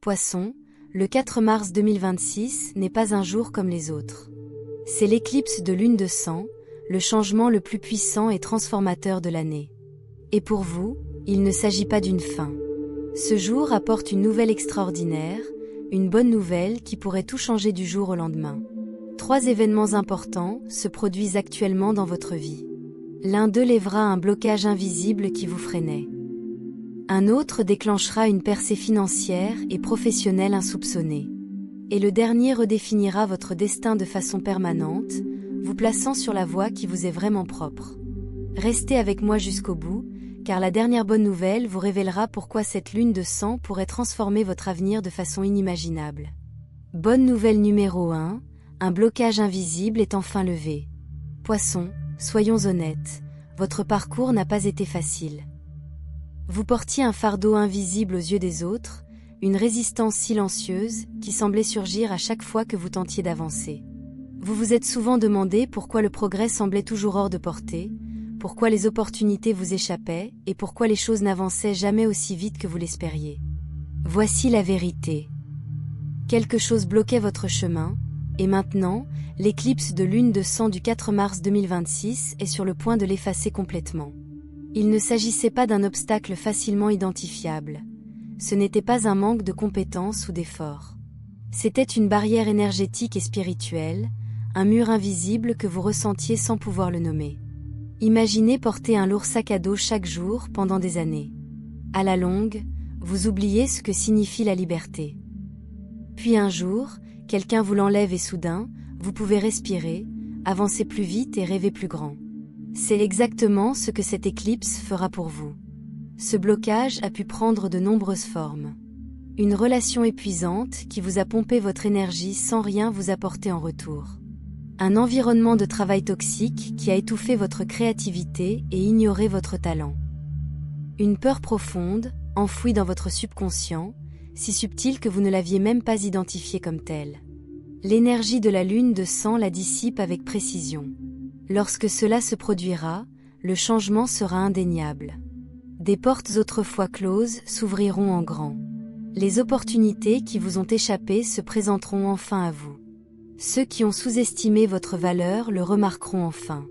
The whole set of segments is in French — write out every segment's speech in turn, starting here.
Poissons, le 4 mars 2026 n'est pas un jour comme les autres. C'est l'éclipse de lune de sang, le changement le plus puissant et transformateur de l'année. Et pour vous, il ne s'agit pas d'une fin. Ce jour apporte une nouvelle extraordinaire, une bonne nouvelle qui pourrait tout changer du jour au lendemain. 3 événements importants se produisent actuellement dans votre vie. L'un d'eux lèvera un blocage invisible qui vous freinait. Un autre déclenchera une percée financière et professionnelle insoupçonnée. Et le dernier redéfinira votre destin de façon permanente, vous plaçant sur la voie qui vous est vraiment propre. Restez avec moi jusqu'au bout, car la dernière bonne nouvelle vous révélera pourquoi cette lune de sang pourrait transformer votre avenir de façon inimaginable. Bonne nouvelle numéro 1, un blocage invisible est enfin levé. Poissons, soyons honnêtes, votre parcours n'a pas été facile. Vous portiez un fardeau invisible aux yeux des autres, une résistance silencieuse qui semblait surgir à chaque fois que vous tentiez d'avancer. Vous vous êtes souvent demandé pourquoi le progrès semblait toujours hors de portée, pourquoi les opportunités vous échappaient et pourquoi les choses n'avançaient jamais aussi vite que vous l'espériez. Voici la vérité. Quelque chose bloquait votre chemin, et maintenant, l'éclipse de lune de sang du 4 mars 2026 est sur le point de l'effacer complètement. Il ne s'agissait pas d'un obstacle facilement identifiable. Ce n'était pas un manque de compétences ou d'efforts. C'était une barrière énergétique et spirituelle, un mur invisible que vous ressentiez sans pouvoir le nommer. Imaginez porter un lourd sac à dos chaque jour pendant des années. À la longue, vous oubliez ce que signifie la liberté. Puis un jour, quelqu'un vous l'enlève et soudain, vous pouvez respirer, avancer plus vite et rêver plus grand. C'est exactement ce que cette éclipse fera pour vous. Ce blocage a pu prendre de nombreuses formes. Une relation épuisante qui vous a pompé votre énergie sans rien vous apporter en retour. Un environnement de travail toxique qui a étouffé votre créativité et ignoré votre talent. Une peur profonde, enfouie dans votre subconscient, si subtile que vous ne l'aviez même pas identifiée comme telle. L'énergie de la lune de sang la dissipe avec précision. Lorsque cela se produira, le changement sera indéniable. Des portes autrefois closes s'ouvriront en grand. Les opportunités qui vous ont échappé se présenteront enfin à vous. Ceux qui ont sous-estimé votre valeur le remarqueront enfin.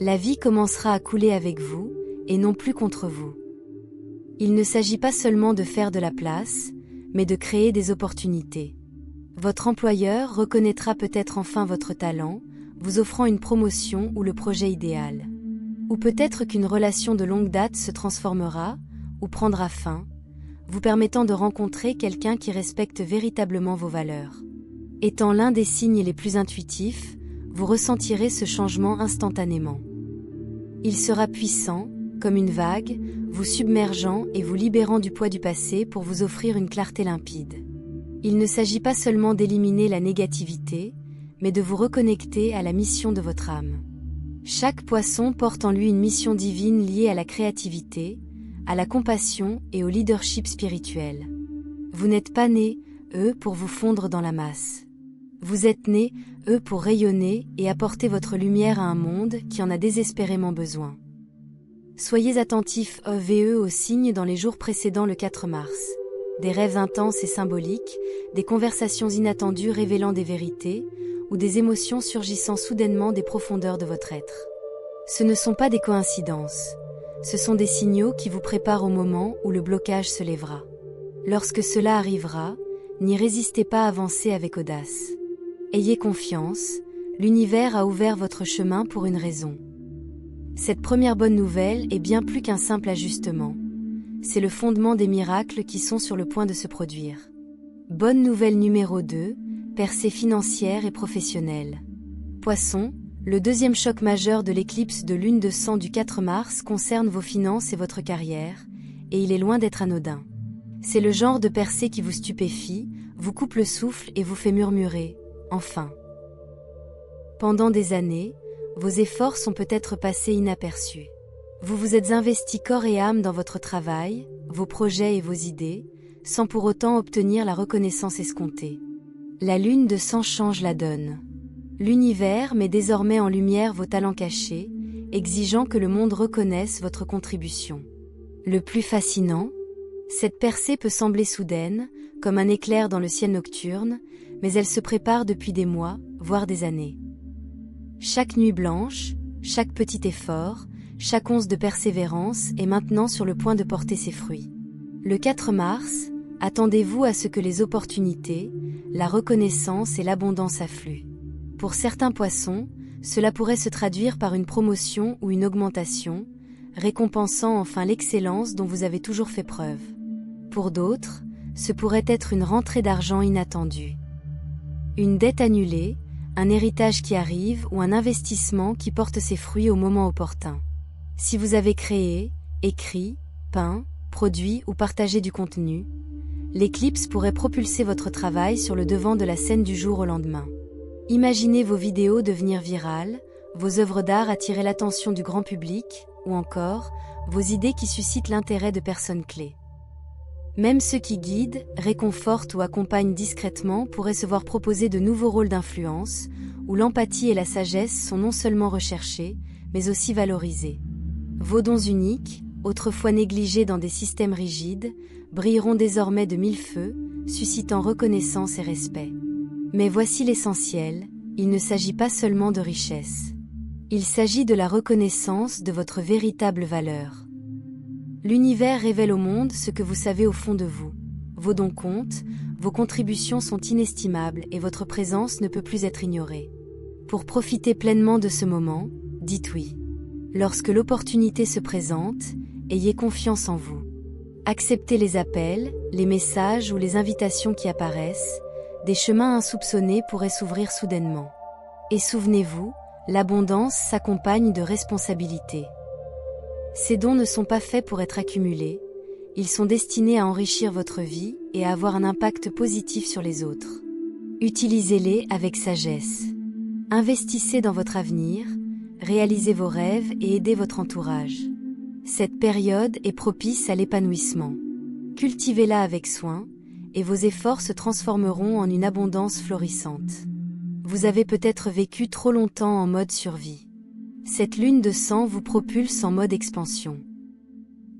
La vie commencera à couler avec vous, et non plus contre vous. Il ne s'agit pas seulement de faire de la place, mais de créer des opportunités. Votre employeur reconnaîtra peut-être enfin votre talent, vous offrant une promotion ou le projet idéal. Ou peut-être qu'une relation de longue date se transformera, ou prendra fin, vous permettant de rencontrer quelqu'un qui respecte véritablement vos valeurs. Étant l'un des signes les plus intuitifs, vous ressentirez ce changement instantanément. Il sera puissant, comme une vague, vous submergeant et vous libérant du poids du passé pour vous offrir une clarté limpide. Il ne s'agit pas seulement d'éliminer la négativité, mais de vous reconnecter à la mission de votre âme. Chaque poisson porte en lui une mission divine liée à la créativité, à la compassion et au leadership spirituel. Vous n'êtes pas nés, eux, pour vous fondre dans la masse. Vous êtes nés, eux, pour rayonner et apporter votre lumière à un monde qui en a désespérément besoin. Soyez attentifs aux signes dans les jours précédant le 4 mars. Des rêves intenses et symboliques, des conversations inattendues révélant des vérités, ou des émotions surgissant soudainement des profondeurs de votre être. Ce ne sont pas des coïncidences. Ce sont des signaux qui vous préparent au moment où le blocage se lèvera. Lorsque cela arrivera, n'y résistez pas à avancer avec audace. Ayez confiance, l'univers a ouvert votre chemin pour une raison. Cette première bonne nouvelle est bien plus qu'un simple ajustement. C'est le fondement des miracles qui sont sur le point de se produire. Bonne nouvelle numéro 2, percée financière et professionnelle. Poissons, le deuxième choc majeur de l'éclipse de lune de sang du 4 mars concerne vos finances et votre carrière, et il est loin d'être anodin. C'est le genre de percée qui vous stupéfie, vous coupe le souffle et vous fait murmurer « enfin ». Pendant des années, vos efforts sont peut-être passés inaperçus. Vous vous êtes investi corps et âme dans votre travail, vos projets et vos idées, sans pour autant obtenir la reconnaissance escomptée. La lune de sang change la donne. L'univers met désormais en lumière vos talents cachés, exigeant que le monde reconnaisse votre contribution. Le plus fascinant, Cette percée peut sembler soudaine, comme un éclair dans le ciel nocturne, mais elle se prépare depuis des mois, voire des années. Chaque nuit blanche, chaque petit effort, chaque once de persévérance est maintenant sur le point de porter ses fruits. Le 4 mars, attendez-vous à ce que les opportunités, la reconnaissance et l'abondance affluent. Pour certains poissons, cela pourrait se traduire par une promotion ou une augmentation, récompensant enfin l'excellence dont vous avez toujours fait preuve. Pour d'autres, ce pourrait être une rentrée d'argent inattendue. Une dette annulée, un héritage qui arrive ou un investissement qui porte ses fruits au moment opportun. Si vous avez créé, écrit, peint, produit ou partagé du contenu, l'éclipse pourrait propulser votre travail sur le devant de la scène du jour au lendemain. Imaginez vos vidéos devenir virales, vos œuvres d'art attirer l'attention du grand public, ou encore, vos idées qui suscitent l'intérêt de personnes clés. Même ceux qui guident, réconfortent ou accompagnent discrètement pourraient se voir proposer de nouveaux rôles d'influence, où l'empathie et la sagesse sont non seulement recherchées, mais aussi valorisées. Vos dons uniques, autrefois négligés dans des systèmes rigides, brilleront désormais de mille feux, suscitant reconnaissance et respect. Mais voici l'essentiel, il ne s'agit pas seulement de richesse. Il s'agit de la reconnaissance de votre véritable valeur. L'univers révèle au monde ce que vous savez au fond de vous. Vos dons comptent, vos contributions sont inestimables et votre présence ne peut plus être ignorée. Pour profiter pleinement de ce moment, dites oui. Lorsque l'opportunité se présente, ayez confiance en vous. Acceptez les appels, les messages ou les invitations qui apparaissent, des chemins insoupçonnés pourraient s'ouvrir soudainement. Et souvenez-vous, l'abondance s'accompagne de responsabilités. Ces dons ne sont pas faits pour être accumulés, ils sont destinés à enrichir votre vie et à avoir un impact positif sur les autres. Utilisez-les avec sagesse. Investissez dans votre avenir, réalisez vos rêves et aidez votre entourage. Cette période est propice à l'épanouissement. Cultivez-la avec soin, et vos efforts se transformeront en une abondance florissante. Vous avez peut-être vécu trop longtemps en mode survie. Cette lune de sang vous propulse en mode expansion.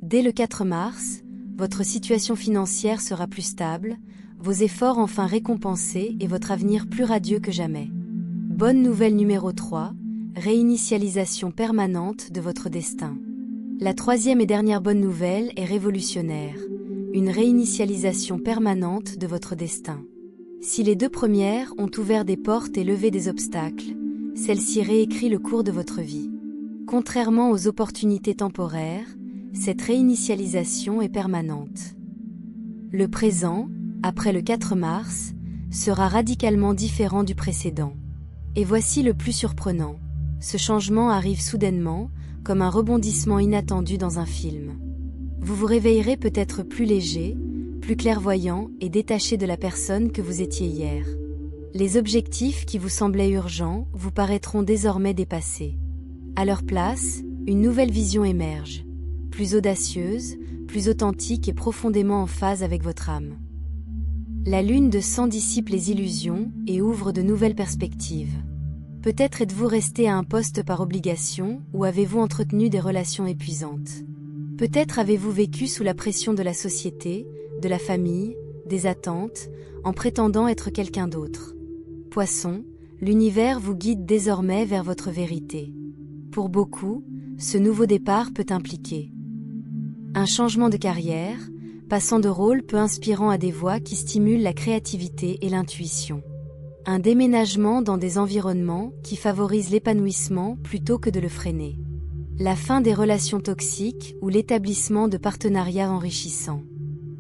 Dès le 4 mars, votre situation financière sera plus stable, vos efforts enfin récompensés et votre avenir plus radieux que jamais. Bonne nouvelle numéro 3, réinitialisation permanente de votre destin. La troisième et dernière bonne nouvelle est révolutionnaire, une réinitialisation permanente de votre destin. Si les deux premières ont ouvert des portes et levé des obstacles, celle-ci réécrit le cours de votre vie. Contrairement aux opportunités temporaires, cette réinitialisation est permanente. Le présent, après le 4 mars, sera radicalement différent du précédent. Et voici le plus surprenant. Ce changement arrive soudainement, comme un rebondissement inattendu dans un film. Vous vous réveillerez peut-être plus léger, plus clairvoyant et détaché de la personne que vous étiez hier. Les objectifs qui vous semblaient urgents vous paraîtront désormais dépassés. À leur place, une nouvelle vision émerge, plus audacieuse, plus authentique et profondément en phase avec votre âme. La lune de sang dissipe les illusions et ouvre de nouvelles perspectives. Peut-être êtes-vous resté à un poste par obligation ou avez-vous entretenu des relations épuisantes. Peut-être avez-vous vécu sous la pression de la société, de la famille, des attentes, en prétendant être quelqu'un d'autre. Poisson, l'univers vous guide désormais vers votre vérité. Pour beaucoup, ce nouveau départ peut impliquer un changement de carrière, passant de rôle peu inspirant à des voies qui stimulent la créativité et l'intuition. Un déménagement dans des environnements qui favorisent l'épanouissement plutôt que de le freiner. La fin des relations toxiques ou l'établissement de partenariats enrichissants.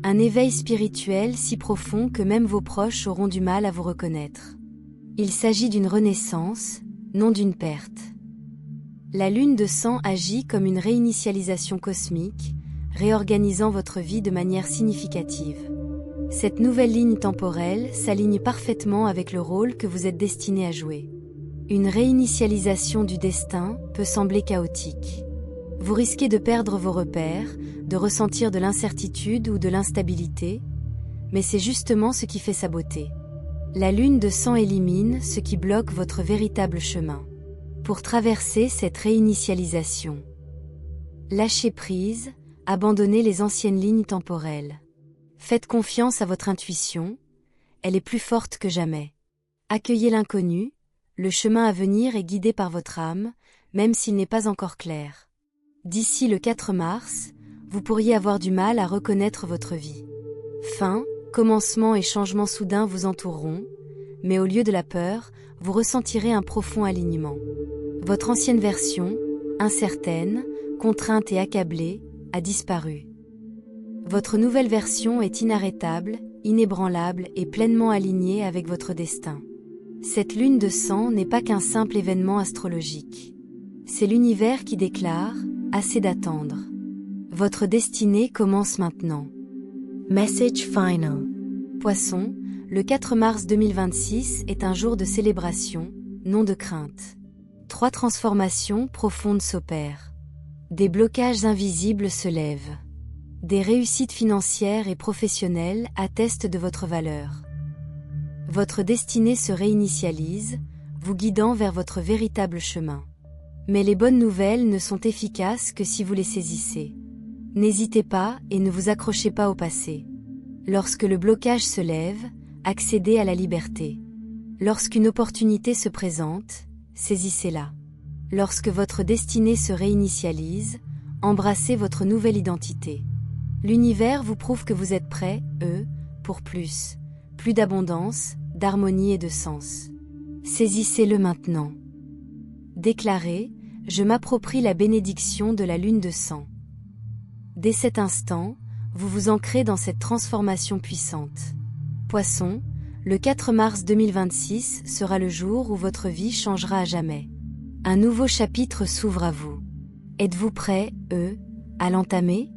Un éveil spirituel si profond que même vos proches auront du mal à vous reconnaître. Il s'agit d'une renaissance, non d'une perte. La lune de sang agit comme une réinitialisation cosmique, réorganisant votre vie de manière significative. Cette nouvelle ligne temporelle s'aligne parfaitement avec le rôle que vous êtes destiné à jouer. Une réinitialisation du destin peut sembler chaotique. Vous risquez de perdre vos repères, de ressentir de l'incertitude ou de l'instabilité, mais c'est justement ce qui fait sa beauté. La lune de sang élimine ce qui bloque votre véritable chemin. Pour traverser cette réinitialisation, lâchez prise, Abandonnez les anciennes lignes temporelles. Faites confiance à votre intuition, elle est plus forte que jamais. Accueillez l'inconnu, le chemin à venir est guidé par votre âme, même s'il n'est pas encore clair. D'ici le 4 mars, vous pourriez avoir du mal à reconnaître votre vie. Fin, commencement et changement soudain vous entoureront, mais au lieu de la peur, vous ressentirez un profond alignement. Votre ancienne version, incertaine, contrainte et accablée, a disparu. Votre nouvelle version est inarrêtable, inébranlable et pleinement alignée avec votre destin. Cette lune de sang n'est pas qu'un simple événement astrologique. C'est l'univers qui déclare « assez d'attendre ». Votre destinée commence maintenant. Message final. Poisson, le 4 mars 2026 est un jour de célébration, non de crainte. 3 transformations profondes s'opèrent. Des blocages invisibles se lèvent. Des réussites financières et professionnelles attestent de votre valeur. Votre destinée se réinitialise, vous guidant vers votre véritable chemin. Mais les bonnes nouvelles ne sont efficaces que si vous les saisissez. N'hésitez pas et ne vous accrochez pas au passé. Lorsque le blocage se lève, accédez à la liberté. Lorsqu'une opportunité se présente, saisissez-la. Lorsque votre destinée se réinitialise, embrassez votre nouvelle identité. L'univers vous prouve que vous êtes prêt, pour plus d'abondance, d'harmonie et de sens. Saisissez-le maintenant. Déclarez, je m'approprie la bénédiction de la lune de sang. Dès cet instant, vous vous ancrez dans cette transformation puissante. Poisson, le 4 mars 2026 sera le jour où votre vie changera à jamais. Un nouveau chapitre s'ouvre à vous. Êtes-vous prêt, à l'entamer ?